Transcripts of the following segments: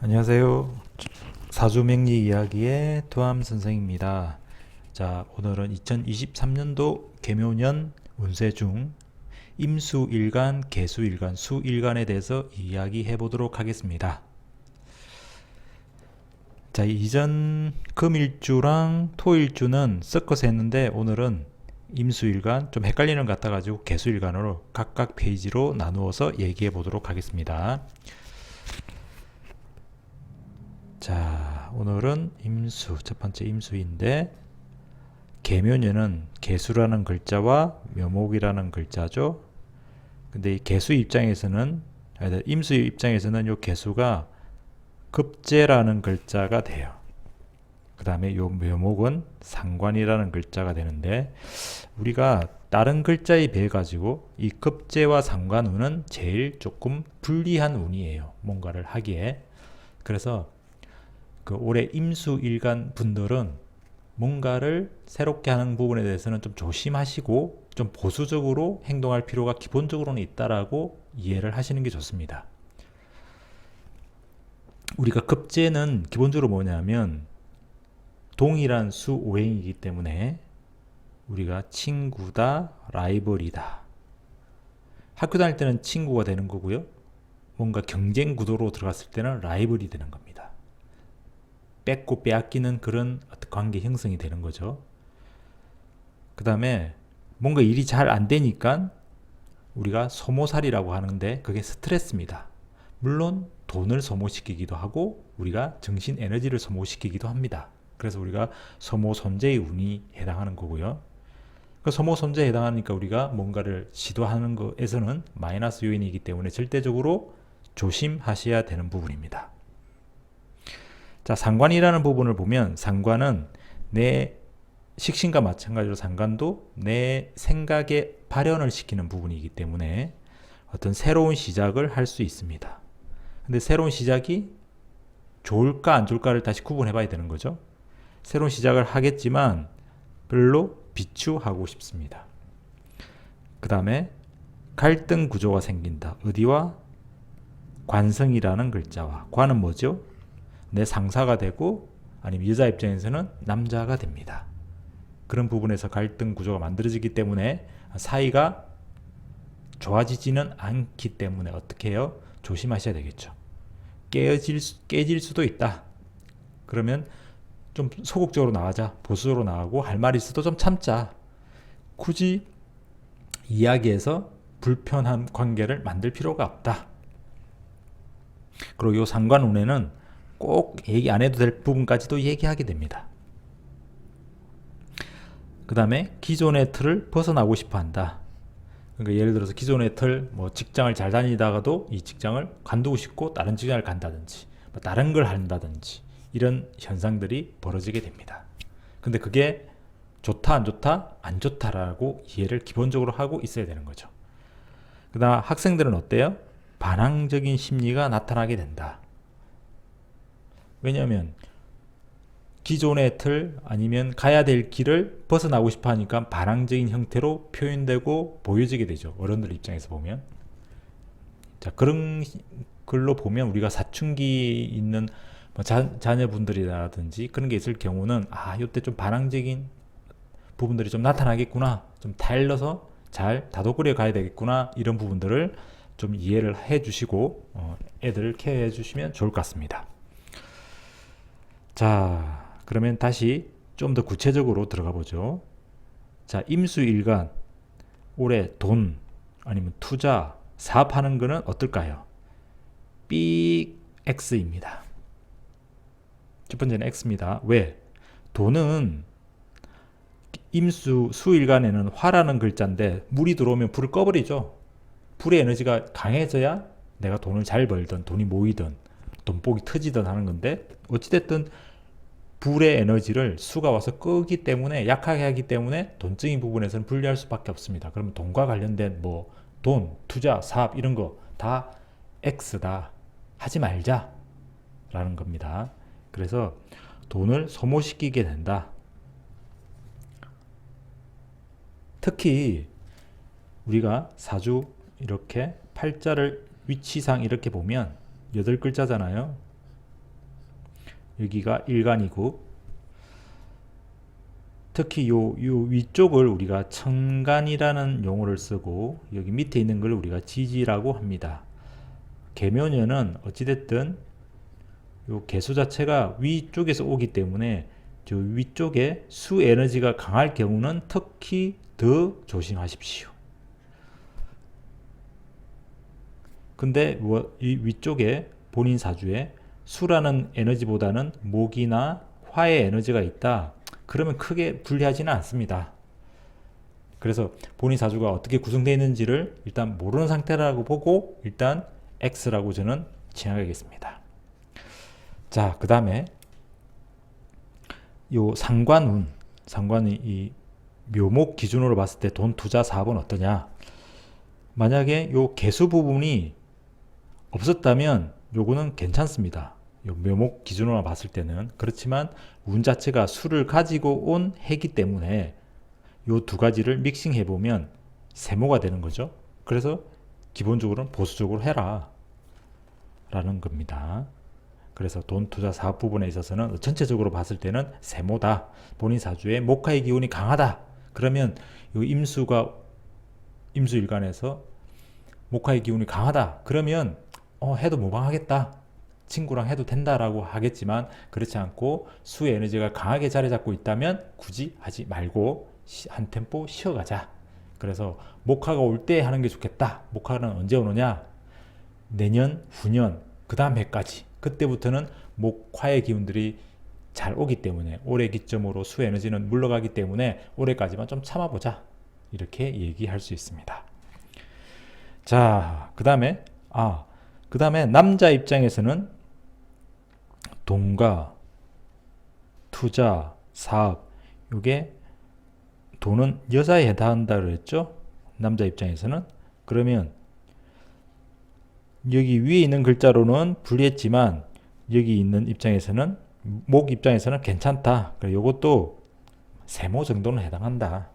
안녕하세요. 사주명리 이야기의 도암 선생입니다. 자, 오늘은 2023년도 개묘년 운세 중 임수일간, 개수일간, 수일간에 대해서 이야기해 보도록 하겠습니다. 자, 이전 금일주랑 토일주는 섞어서 했는데 오늘은 임수일간 좀 헷갈리는 것 같아가지고 개수일간으로 각각 페이지로 나누어서 얘기해 보도록 하겠습니다. 자, 오늘은 임수, 첫 번째 임수인데 개묘년은 개수라는 글자와 묘목이라는 글자죠. 근데 이 개수 입장에서는, 임수 입장에서는 이 개수가 급제라는 글자가 돼요. 그 다음에 이 묘목은 상관이라는 글자가 되는데, 우리가 다른 글자에 비해 가지고 이 급제와 상관운은 제일 조금 불리한 운이에요, 뭔가를 하기에. 그래서 그 올해 임수일간 분들은 뭔가를 새롭게 하는 부분에 대해서는 좀 조심하시고 좀 보수적으로 행동할 필요가 기본적으로는 있다라고 이해를 하시는 게 좋습니다. 우리가 급제는 기본적으로 뭐냐면 동일한 수 오행이기 때문에 우리가 친구다, 라이벌이다. 학교 다닐 때는 친구가 되는 거고요. 뭔가 경쟁 구도로 들어갔을 때는 라이벌이 되는 겁니다. 뺏고 빼앗기는 그런 관계 형성이 되는 거죠. 그 다음에 뭔가 일이 잘 안 되니까 우리가 소모살이라고 하는데 그게 스트레스입니다. 물론 돈을 소모시키기도 하고 우리가 정신 에너지를 소모시키기도 합니다. 그래서 우리가 소모 손재의 운이 해당하는 거고요. 그 소모 손재에 해당하니까 우리가 뭔가를 시도하는 것에서는 마이너스 요인이기 때문에 절대적으로 조심하셔야 되는 부분입니다. 자, 상관이라는 부분을 보면 상관은 내 식신과 마찬가지로 상관도 내 생각에 발현을 시키는 부분이기 때문에 어떤 새로운 시작을 할 수 있습니다. 근데 새로운 시작이 좋을까 안 좋을까를 다시 구분해 봐야 되는 거죠. 새로운 시작을 하겠지만 별로 비추하고 싶습니다. 그 다음에 갈등 구조가 생긴다. 어디와? 관성이라는 글자와. 관은 뭐죠? 내 상사가 되고 아니면 여자 입장에서는 남자가 됩니다. 그런 부분에서 갈등 구조가 만들어지기 때문에 사이가 좋아지지는 않기 때문에 어떻게 해요? 조심하셔야 되겠죠. 깨질 수도 있다. 그러면 좀 소극적으로 나가자. 보수적으로 나가고 할 말이 있어도 좀 참자. 굳이 이야기해서 불편한 관계를 만들 필요가 없다. 그리고 이 상관운에는 꼭 얘기 안 해도 될 부분까지도 얘기하게 됩니다. 그 다음에 기존의 틀을 벗어나고 싶어 한다. 그러니까 예를 들어서 기존의 틀, 뭐 직장을 잘 다니다가도 이 직장을 관두고 싶고 다른 직장을 간다든지, 뭐 다른 걸 한다든지, 이런 현상들이 벌어지게 됩니다. 근데 그게 좋다, 안 좋다? 안 좋다라고 이해를 기본적으로 하고 있어야 되는 거죠. 그 다음 학생들은 어때요? 반항적인 심리가 나타나게 된다. 왜냐하면 기존의 틀 아니면 가야 될 길을 벗어나고 싶어 하니까 반항적인 형태로 표현되고 보여지게 되죠. 어른들 입장에서 보면. 자, 그런 글로 보면 우리가 사춘기 있는 뭐 자녀분들이라든지 그런 게 있을 경우는 이때 좀 반항적인 부분들이 좀 나타나겠구나. 좀 타일러서 잘 다독거려 가야 되겠구나. 이런 부분들을 좀 이해를 해 주시고 애들을 케어해 주시면 좋을 것 같습니다. 자, 그러면 다시 좀 더 구체적으로 들어가 보죠. 자, 임수일간 올해 돈 아니면 투자 사업하는 거는 어떨까요? X입니다. 첫 번째는 X입니다. 왜? 돈은 임수 수일간에는 화라는 글자인데 물이 들어오면 불을 꺼버리죠. 불의 에너지가 강해져야 내가 돈을 잘 벌든 돈이 모이든 돈복이 터지든 하는 건데 어찌됐든 불의 에너지를 수가 와서 끄기 때문에 약하게 하기 때문에 돈적인 부분에서는 분리할 수밖에 없습니다. 그러면 돈과 관련된 뭐 돈, 투자, 사업 이런 거 다 X다. 하지 말자 라는 겁니다. 그래서 돈을 소모시키게 된다. 특히 우리가 사주 이렇게 팔자를 위치상 이렇게 보면 8글자잖아요. 여기가 일간이고, 특히 요 위쪽을 우리가 천간이라는 용어를 쓰고, 여기 밑에 있는 걸 우리가 지지라고 합니다. 계묘년은 어찌됐든 요 개수 자체가 위쪽에서 오기 때문에 저 위쪽에 수 에너지가 강할 경우는 특히 더 조심하십시오. 근데 이 위쪽에 본인 사주에 수라는 에너지보다는 목이나 화의 에너지가 있다. 그러면 크게 불리하지는 않습니다. 그래서 본인 사주가 어떻게 구성되어 있는지를 일단 모르는 상태라고 보고 일단 X라고 저는 칭하겠습니다. 자, 그 다음에 요 상관운, 상관이 이 묘목 기준으로 봤을 때 돈 투자 사업은 어떠냐? 만약에 요 개수 부분이 없었다면 요거는 괜찮습니다. 요 묘목 기준으로 봤을 때는. 그렇지만 운 자체가 수를 가지고 온 해기 때문에 요 두 가지를 믹싱해 보면 세모가 되는 거죠. 그래서 기본적으로는 보수적으로 해라 라는 겁니다. 그래서 돈 투자 사업 부분에 있어서는 전체적으로 봤을 때는 세모다. 본인 사주에 목화의 기운이 강하다. 그러면 요 임수가 임수일간에서 목화의 기운이 강하다. 그러면 해도 무방하겠다. 친구랑 해도 된다라고 하겠지만 그렇지 않고 수의 에너지가 강하게 자리 잡고 있다면 굳이 하지 말고 한 템포 쉬어가자. 그래서 목화가 올 때 하는 게 좋겠다. 목화는 언제 오느냐? 내년, 후년, 그 다음 해까지. 그때부터는 목화의 기운들이 잘 오기 때문에 올해 기점으로 수 에너지는 물러가기 때문에 올해까지만 좀 참아보자. 이렇게 얘기할 수 있습니다. 자, 그 다음에 남자 입장에서는 돈과 투자, 사업, 요게 돈은 여자에 해당한다 그랬죠? 남자 입장에서는. 그러면 여기 위에 있는 글자로는 불리했지만 여기 있는 입장에서는 목 입장에서는 괜찮다. 요것도 세모 정도는 해당한다.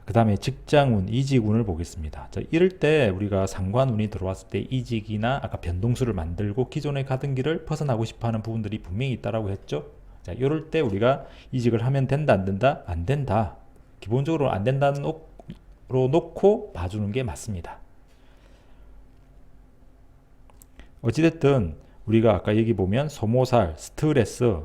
그 다음에 직장운, 이직운을 보겠습니다. 자, 이럴 때 우리가 상관운이 들어왔을 때 이직이나 아까 변동수를 만들고 기존에 가던 길을 벗어나고 싶어하는 부분들이 분명히 있다라고 했죠. 자, 이럴 때 우리가 이직을 하면 된다, 안 된다? 안 된다. 기본적으로 안 된다는 로 놓고 봐주는 게 맞습니다. 어찌됐든 우리가 아까 여기 보면 소모살, 스트레스,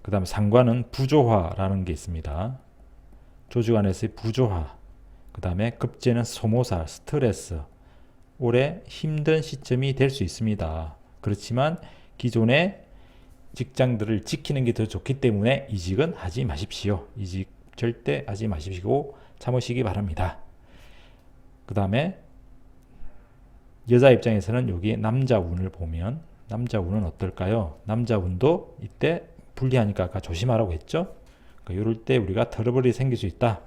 그 다음에 상관은 부조화라는 게 있습니다. 조주간에서의 부조화, 그 다음에 급제는 소모살, 스트레스, 올해 힘든 시점이 될 수 있습니다. 그렇지만 기존의 직장들을 지키는 게 더 좋기 때문에 이직은 하지 마십시오. 이직 절대 하지 마시고 참으시기 바랍니다. 그 다음에 여자 입장에서는 여기 남자 운을 보면 남자 운은 어떨까요? 남자 운도 이때 불리하니까 아까 조심하라고 했죠? 그러니까 이럴 때 우리가 트러블이 생길 수 있다.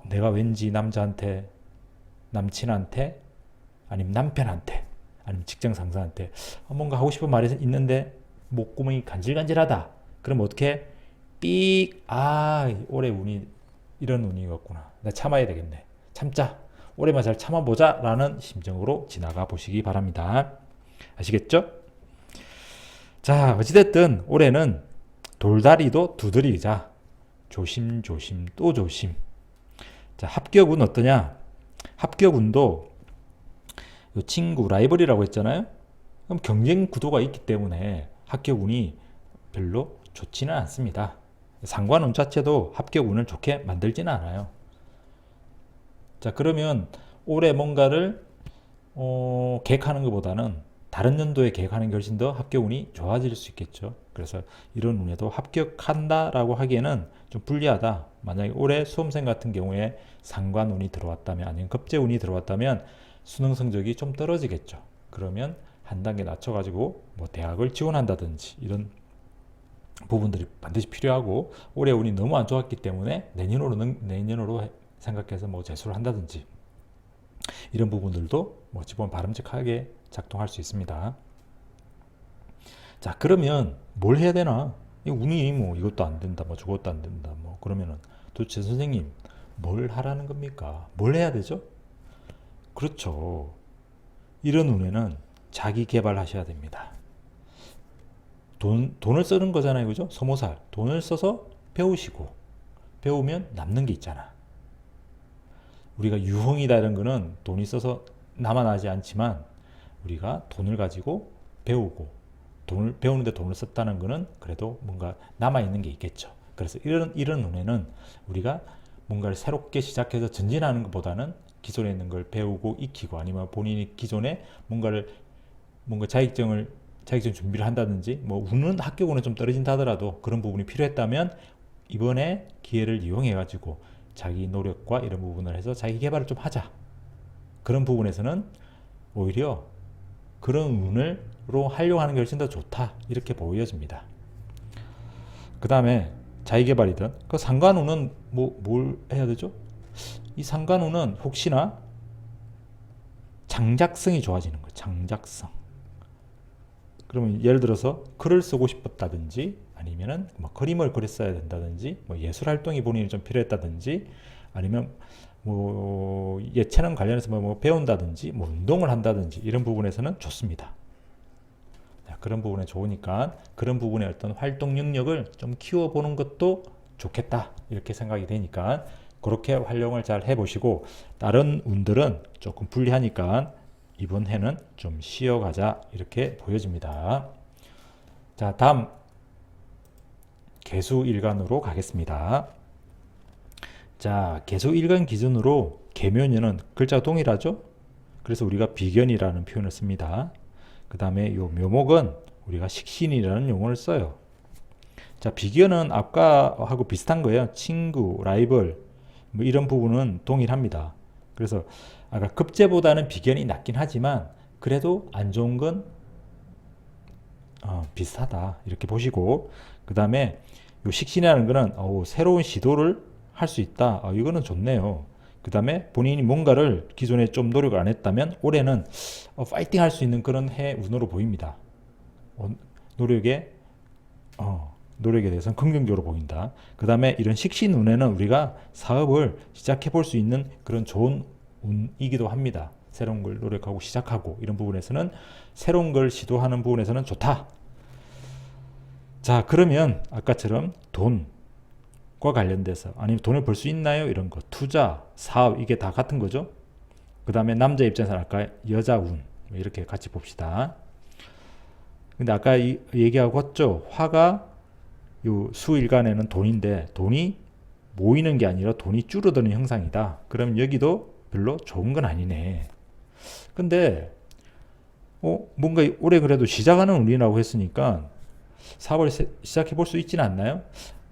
내가 왠지 남자한테, 남친한테, 아니면 남편한테, 아니면 직장 상사한테 뭔가 하고 싶은 말이 있는데 목구멍이 간질간질하다. 그럼 어떻게? 삑! 올해 운이 이런 운이었구나. 나 참아야 되겠네. 참자. 올해만 잘 참아보자 라는 심정으로 지나가 보시기 바랍니다. 아시겠죠? 자, 어찌됐든 올해는 돌다리도 두드리자. 조심조심 또 조심. 자, 합격운 어떠냐? 합격운도 요 친구 라이벌이라고 했잖아요. 그럼 경쟁 구도가 있기 때문에 합격운이 별로 좋지는 않습니다. 상관운 자체도 합격운을 좋게 만들지는 않아요. 자, 그러면 올해 뭔가를 계획하는 것보다는 다른 연도에 계획하는 게 훨씬 더 합격운이 좋아질 수 있겠죠. 그래서 이런 운에도 합격한다라고 하기에는 좀 불리하다. 만약에 올해 수험생 같은 경우에 상관운이 들어왔다면 아니면 급제운이 들어왔다면 수능 성적이 좀 떨어지겠죠. 그러면 한 단계 낮춰가지고 뭐 대학을 지원한다든지 이런 부분들이 반드시 필요하고 올해 운이 너무 안 좋았기 때문에 내년으로 생각해서 뭐 재수를 한다든지 이런 부분들도 뭐 기본 바람직하게 작동할 수 있습니다. 자, 그러면 뭘 해야 되나? 운이 뭐 이것도 안 된다, 뭐 저것도 안 된다, 뭐 그러면은 도대체 선생님 뭘 하라는 겁니까? 뭘 해야 되죠? 그렇죠. 이런 운에는 자기 개발하셔야 됩니다. 돈을 쓰는 거잖아요. 그죠? 소모살. 돈을 써서 배우시고, 배우면 남는 게 있잖아. 우리가 유흥이다 이런 거는 돈이 써서 남아나지 않지만, 우리가 돈을 가지고 배우고, 배우는데 돈을 썼다는 거는 그래도 뭔가 남아있는 게 있겠죠. 그래서 이런 눈에는 우리가 뭔가를 새롭게 시작해서 전진하는 것보다는 기존에 있는 걸 배우고 익히고, 아니면 본인이 기존에 뭔가 자격증 준비를 한다든지, 뭐 운은 학교군은 좀 떨어진다 하더라도 그런 부분이 필요했다면 이번에 기회를 이용해 가지고 자기 노력과 이런 부분을 해서 자기 개발을 좀 하자. 그런 부분에서는 오히려 그런 운으로 하려고 하는 게 훨씬 더 좋다, 이렇게 보여집니다. 그 다음에 자기 개발이든 그 상관운은 뭘 해야 되죠? 이 상관운은 혹시나 장작성이 좋아지는 거예요. 장작성. 그러면 예를 들어서 글을 쓰고 싶었다든지, 아니면은 뭐 그림을 그렸어야 된다든지, 뭐 예술 활동이 본인이 좀 필요했다든지, 아니면 뭐 예체능 관련해서 뭐 배운다든지, 뭐 운동을 한다든지, 이런 부분에서는 좋습니다. 그런 부분에 좋으니까 그런 부분의 어떤 활동 영역을 좀 키워보는 것도 좋겠다, 이렇게 생각이 되니까 그렇게 활용을 잘 해보시고, 다른 운들은 조금 불리하니까 이번 해는 좀 쉬어가자, 이렇게 보여집니다. 자, 다음 개수일간으로 가겠습니다. 자, 개수일간 기준으로 계묘년은 글자가 동일하죠? 그래서 우리가 비견이라는 표현을 씁니다. 그 다음에 요 묘목은 우리가 식신이라는 용어를 써요. 자, 비견은 아까하고 비슷한 거예요. 친구, 라이벌, 뭐 이런 부분은 동일합니다. 그래서 아까 급제보다는 비견이 낫긴 하지만 그래도 안 좋은 건 비슷하다, 이렇게 보시고, 그 다음에 요 식신이라는 거는 새로운 시도를 할 수 있다. 이거는 좋네요. 그 다음에 본인이 뭔가를 기존에 좀 노력을 안 했다면 올해는 파이팅 할 수 있는 그런 해 운으로 보입니다. 노력에 대해서는 긍정적으로 보인다. 그 다음에 이런 식신 운에는 우리가 사업을 시작해 볼 수 있는 그런 좋은 운이기도 합니다. 새로운 걸 노력하고 시작하고, 이런 부분에서는 새로운 걸 시도하는 부분에서는 좋다. 자, 그러면 아까처럼 돈과 관련돼서, 아니면 돈을 벌 수 있나요? 이런 거, 투자, 사업, 이게 다 같은 거죠. 그 다음에 남자 입장에서는 아까 여자 운, 이렇게 같이 봅시다. 근데 아까 얘기하고 했죠. 화가 요 수일간에는 돈인데 돈이 모이는 게 아니라 돈이 줄어드는 형상이다. 그럼 여기도 별로 좋은 건 아니네. 근데 뭔가 올해 그래도 시작하는 운이라고 했으니까 사업을 시작해 볼 수 있지는 않나요?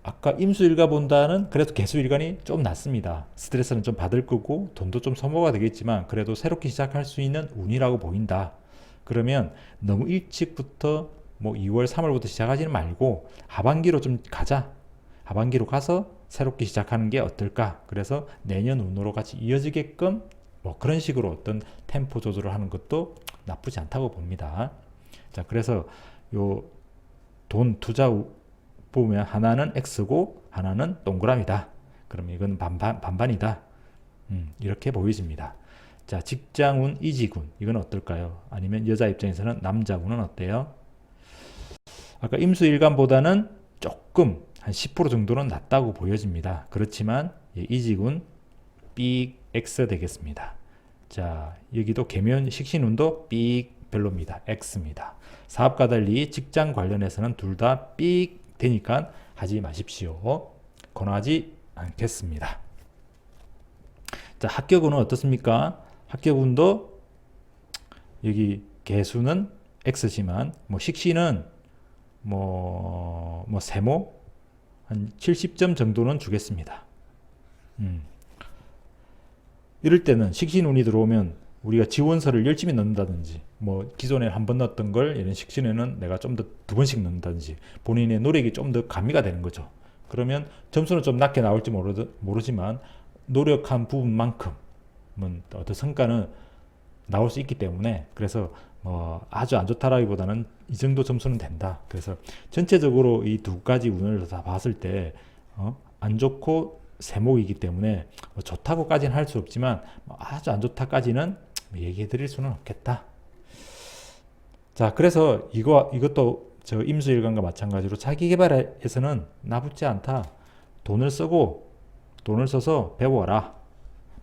아까 임수일가보다는 그래도 개수일간이 좀 낫습니다. 스트레스는 좀 받을 거고 돈도 좀 소모가 되겠지만 그래도 새롭게 시작할 수 있는 운이라고 보인다. 그러면 너무 일찍부터 뭐 2월, 3월부터 시작하지는 말고 하반기로 좀 가자. 하반기로 가서 새롭게 시작하는 게 어떨까? 그래서 내년 운으로 같이 이어지게끔 뭐 그런 식으로 어떤 템포 조절을 하는 것도 나쁘지 않다고 봅니다. 자, 그래서 요 돈 투자 보면 하나는 X고 하나는 동그라미다. 그럼 이건 반반이다. 이렇게 보여집니다. 자, 직장운, 이직운, 이건 어떨까요? 아니면 여자 입장에서는 남자운은 어때요? 아까 임수일간보다는 조금 한 10% 정도는 낫다고 보여집니다. 그렇지만 이직운 삑 X 되겠습니다. 자, 여기도 계면 식신운도 삑 별로입니다. X입니다. 사업과 달리 직장 관련해서는 둘 다 삑 되니까 하지 마십시오. 권하지 않겠습니다. 자, 합격운은 어떻습니까? 합격운도 여기 개수는 X지만 뭐 식신은 뭐 세모 한 70점 정도는 주겠습니다. 이럴 때는 식신운이 들어오면 우리가 지원서를 열심히 넣는다든지, 뭐 기존에 한 번 넣었던 걸 이런 식신에는 내가 좀 더 2번씩 넣는다든지, 본인의 노력이 좀 더 가미가 되는 거죠. 그러면 점수는 좀 낮게 나올지 모르지만 노력한 부분만큼은 어떤 성과는 나올 수 있기 때문에, 그래서 뭐 아주 안 좋다라기보다는 이 정도 점수는 된다. 그래서 전체적으로 이 두 가지 운을 다 봤을 때 안 좋고 세목이기 때문에 뭐 좋다고까지는 할 수 없지만 아주 안 좋다까지는 얘기해 드릴 수는 없겠다. 자, 그래서 이것도 저 임수일간과 마찬가지로 자기 개발에서는 나쁘지 않다. 돈을 써서 배워라.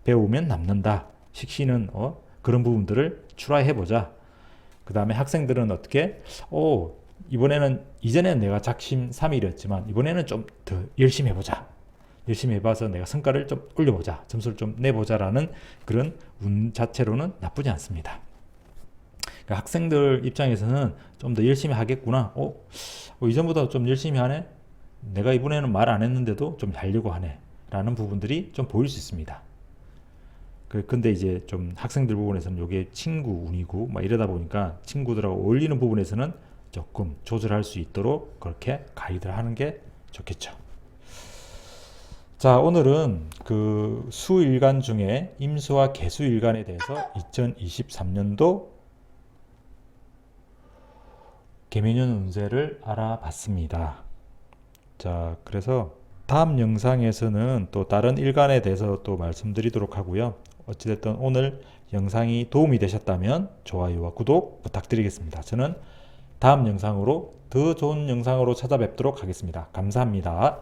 배우면 남는다. 식신은 그런 부분들을 출하해보자. 그 다음에 학생들은 어떻게? 이전에는 내가 작심삼일이었지만 이번에는 좀 더 열심히 해보자. 열심히 해봐서 내가 성과를 좀 올려보자. 점수를 좀 내보자라는 그런 운 자체로는 나쁘지 않습니다. 그러니까 학생들 입장에서는 좀 더 열심히 하겠구나. 이전보다 좀 열심히 하네. 내가 이번에는 말 안 했는데도 좀 하려고 하네. 라는 부분들이 좀 보일 수 있습니다. 근데 이제 좀 학생들 부분에서는 이게 친구 운이고 막 이러다 보니까 친구들하고 어울리는 부분에서는 조금 조절할 수 있도록 그렇게 가이드를 하는 게 좋겠죠. 자, 오늘은 그 수일간 중에 임수와 개수일간에 대해서 2023년도 개묘년 운세를 알아봤습니다. 자, 그래서 다음 영상에서는 또 다른 일간에 대해서 또 말씀드리도록 하고요. 어찌됐든 오늘 영상이 도움이 되셨다면 좋아요와 구독 부탁드리겠습니다. 저는 다음 영상으로 더 좋은 영상으로 찾아뵙도록 하겠습니다. 감사합니다.